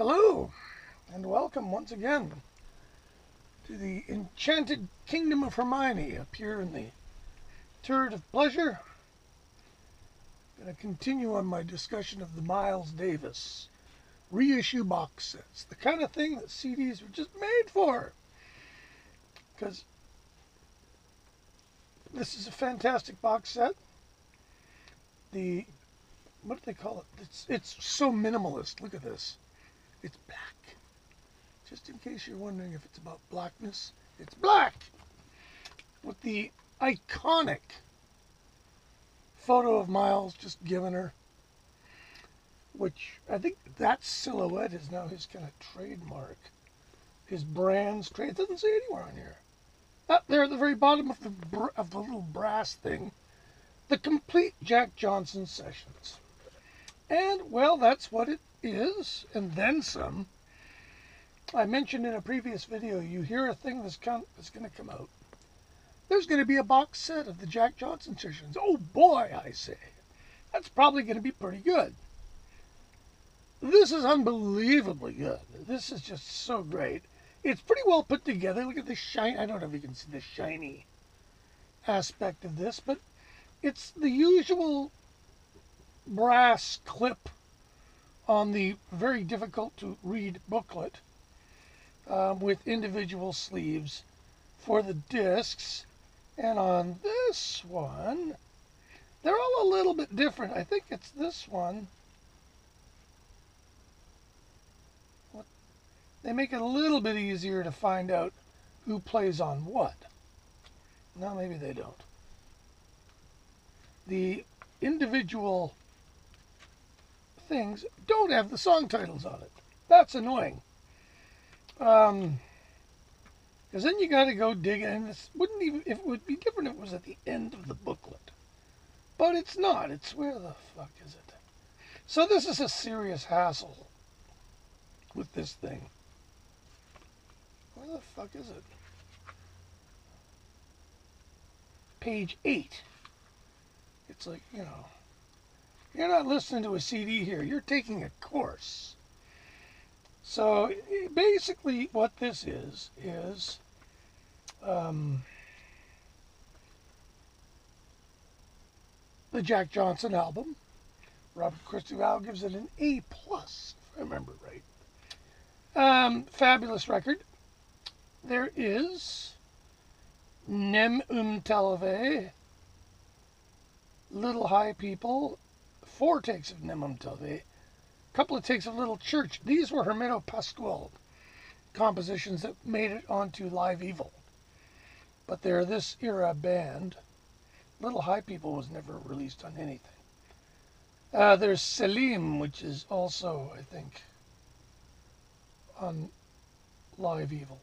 Hello, and welcome once again to the enchanted kingdom of Hermione up here in the Turret of Pleasure. I'm going to continue on my discussion of the Miles Davis reissue box sets, the kind of thing that CDs were just made for. Because this is a fantastic box set. What do they call it? It's so minimalist. Look at this. It's black. Just in case you're wondering if it's about blackness, it's black! With the iconic photo of Miles just given her, which I think that silhouette is now his kind of trademark. His brand's trade. It doesn't say anywhere on here. There at the very bottom of the little brass thing, the complete Jack Johnson sessions. And, well, that's what it is, and then some. I mentioned in a previous video, you hear a thing that's going to come out. There's going to be a box set of the Jack Johnson sessions. Oh boy, I say. That's probably going to be pretty good. This is unbelievably good. This is just so great. It's pretty well put together. Look at the shine. I don't know if you can see the shiny aspect of this, but it's the usual brass clip on the very difficult to read booklet with individual sleeves for the discs. And on this one, they're all a little bit different. I think it's this one. They make it a little bit easier to find out who plays on what. No, maybe they don't. The individual things don't have the song titles on it. That's annoying. Because then you got to go dig in. It would be different if it was at the end of the booklet. But it's not. It's where the fuck is it? So this is a serious hassle with this thing. Where the fuck is it? Page 8. It's like, you know, you're not listening to a CD here. You're taking a course. So basically what this is the Jack Johnson album. Robert Christgau gives it an A+, if I remember right. Fabulous record. There is Nem Talve, Little High People, 4 takes of Nem Talve, a couple of takes of Little Church. These were Hermeto Pascual compositions that made it onto Live Evil. But they're this era band. Little High People was never released on anything. There's Selim, which is also, I think, on Live Evil.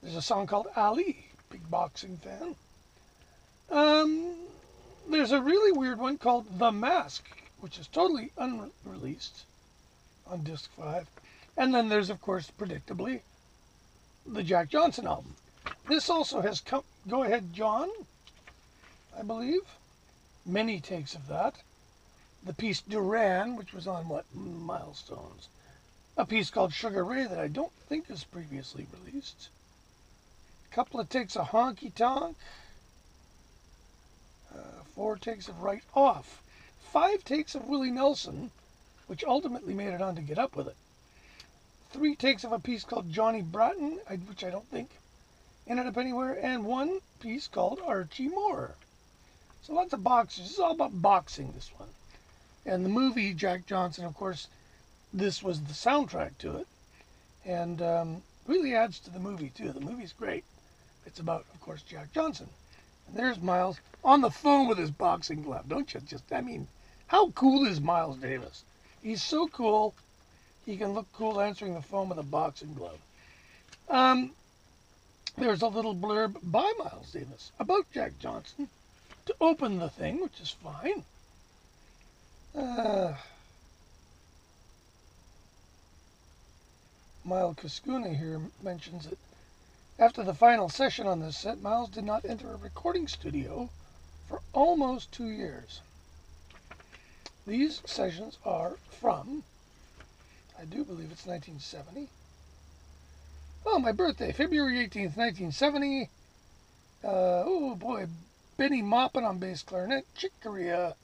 There's a song called Ali, big boxing fan. There's a really weird one called The Mask, which is totally unreleased on disc 5. And then there's, of course, predictably, the Jack Johnson album. This also has Go Ahead John, I believe. Many takes of that. The piece Duran, which was on, Milestones. A piece called Sugar Ray that I don't think is previously released. A couple of takes of Honky Tonk. 4 takes of Right Off. 5 takes of Willie Nelson, which ultimately made it on to Get Up With It. 3 takes of a piece called Johnny Bratton, which I don't think ended up anywhere, and 1 piece called Archie Moore. So lots of boxes. This is all about boxing, this one. And the movie, Jack Johnson, of course, this was the soundtrack to it. And really adds to the movie, too. The movie's great. It's about, of course, Jack Johnson. And there's Miles on the phone with his boxing glove. Don't you how cool is Miles Davis? He's so cool, he can look cool answering the phone with a boxing glove. There's a little blurb by Miles Davis about Jack Johnson to open the thing, which is fine. Miles Kaskuna here mentions that after the final session on this set, Miles did not enter a recording studio for almost 2 years. These sessions are from I do believe it's 1970. Oh, my birthday, February 18th, 1970. Oh boy, Benny Maupin on bass clarinet, Chick Corea,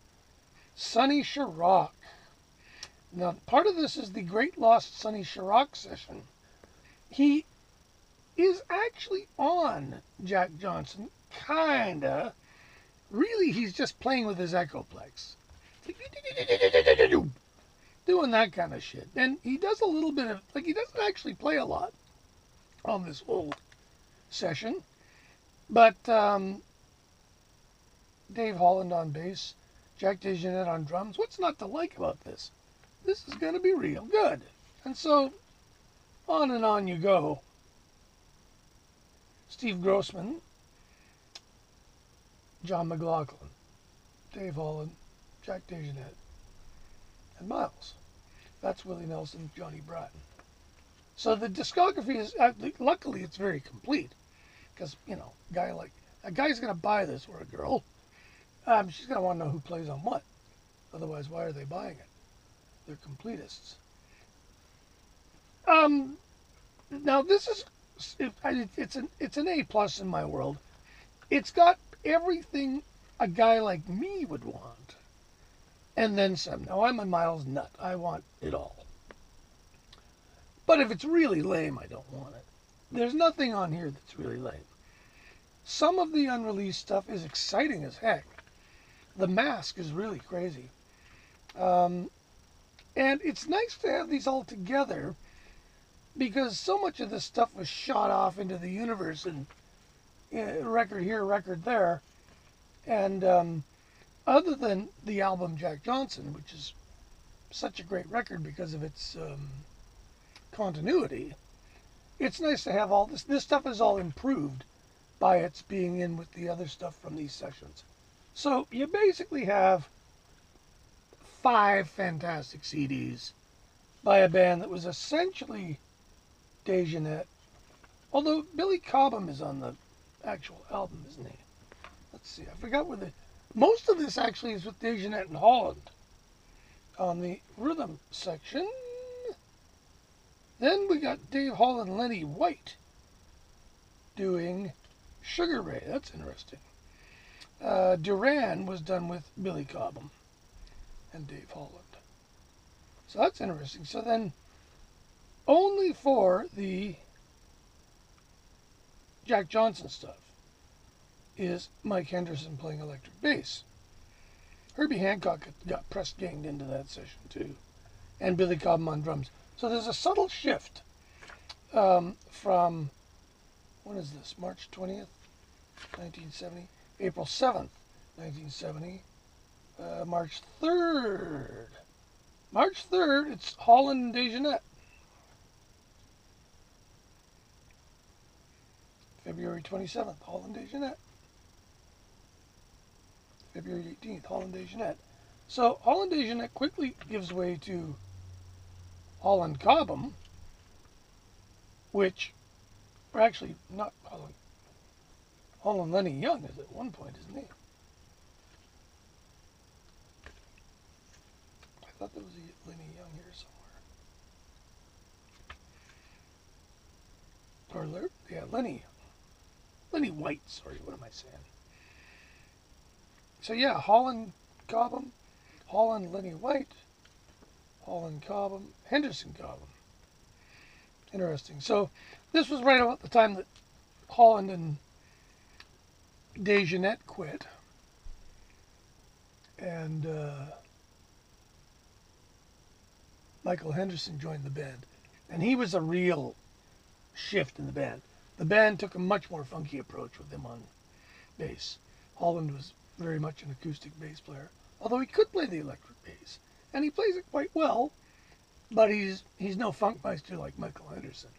Sonny Sharrock. Now, part of this is the Great Lost Sonny Sharrock session. He is actually on Jack Johnson, kinda. Really, he's just playing with his Echoplex. Doing that kind of shit. And he does a little bit of, like, he doesn't actually play a lot on this whole session. But Dave Holland on bass, Jack DeJohnette on drums. What's not to like about this? This is going to be real good. And so, on and on you go. Steve Grossman, John McLaughlin, Dave Holland, Jack DeJohnette, and Miles. That's Willie Nelson, Johnny Bratton. So the discography is, luckily it's very complete. Because, you know, a guy's going to buy this, or a girl. She's going to want to know who plays on what. Otherwise, why are they buying it? They're completists. Now this is, it's an A plus in my world. It's got everything a guy like me would want, and then some. Now I'm a Miles nut. I want it all. But if it's really lame, I don't want it. There's nothing on here that's really lame. Some of the unreleased stuff is exciting as heck. The Mask is really crazy. And it's nice to have these all together, because so much of this stuff was shot off into the universe and record here, record there. And other than the album Jack Johnson, which is such a great record because of its continuity, it's nice to have all this. This stuff is all improved by its being in with the other stuff from these sessions. So you basically have 5 fantastic CDs by a band that was essentially DeJohnette, although Billy Cobham is on the actual album, isn't he? Let's see, I forgot where most of this actually is with DeJohnette and Holland on the rhythm section. Then we got Dave Holland and Lenny White doing Sugar Ray. That's interesting. Duran was done with Billy Cobham and Dave Holland. So that's interesting. So then, only for the Jack Johnson stuff is Mike Henderson playing electric bass. Herbie Hancock got press ganged into that session too, and Billy Cobham on drums. So there's a subtle shift from, when is this, March 20th, 1970? April 7th, 1970, March 3rd. March 3rd, it's Holland and DeJohnette. February 27th, Holland and DeJohnette. February 18th, Holland and DeJohnette. So Holland and DeJohnette quickly gives way to Holland Cobham, which, or actually not Holland. Holland Lenny Young is at one point, isn't he? I thought there was a Lenny Young here somewhere. Or, yeah, Lenny White, sorry, what am I saying? So yeah, Holland Cobham, Holland Lenny White, Holland Cobham, Henderson Cobham. Interesting. So this was right about the time that Holland and DeJohnette quit, and Michael Henderson joined the band, and he was a real shift in the band. The band took a much more funky approach with him on bass. Holland was very much an acoustic bass player, although he could play the electric bass, and he plays it quite well, but he's no funkmeister like Michael Henderson.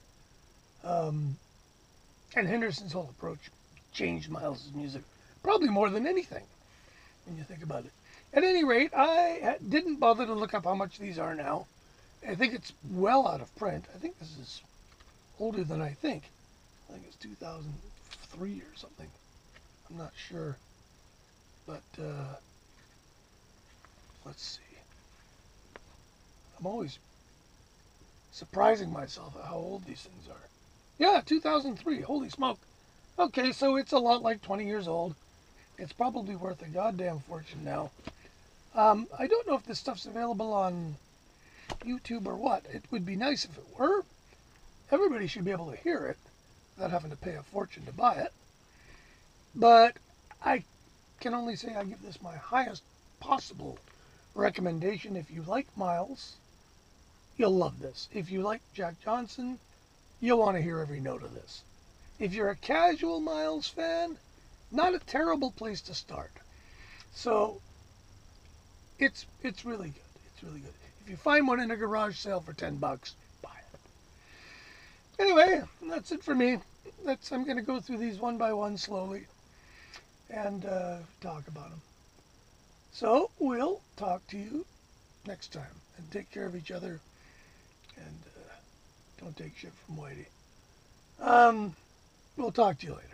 And Henderson's whole approach changed Miles' music probably more than anything when you think about it. At any rate, I didn't bother to look up how much these are now. I think it's well out of print. I think this is older than I think. I think it's 2003 or something. I'm not sure. But let's see. I'm always surprising myself at how old these things are. Yeah, 2003. Holy smoke. Okay, so it's a lot like 20 years old. It's probably worth a goddamn fortune now. I don't know if this stuff's available on YouTube or what. It would be nice if it were. Everybody should be able to hear it without having to pay a fortune to buy it. But I can only say I give this my highest possible recommendation. If you like Miles, you'll love this. If you like Jack Johnson, you'll want to hear every note of this. If you're a casual Miles fan, not a terrible place to start. So it's really good. It's really good. If you find one in a garage sale for $10, buy it. Anyway, that's it for me. I'm going to go through these one by one slowly and talk about them. So we'll talk to you next time, and take care of each other, and don't take shit from Whitey. We'll talk to you later.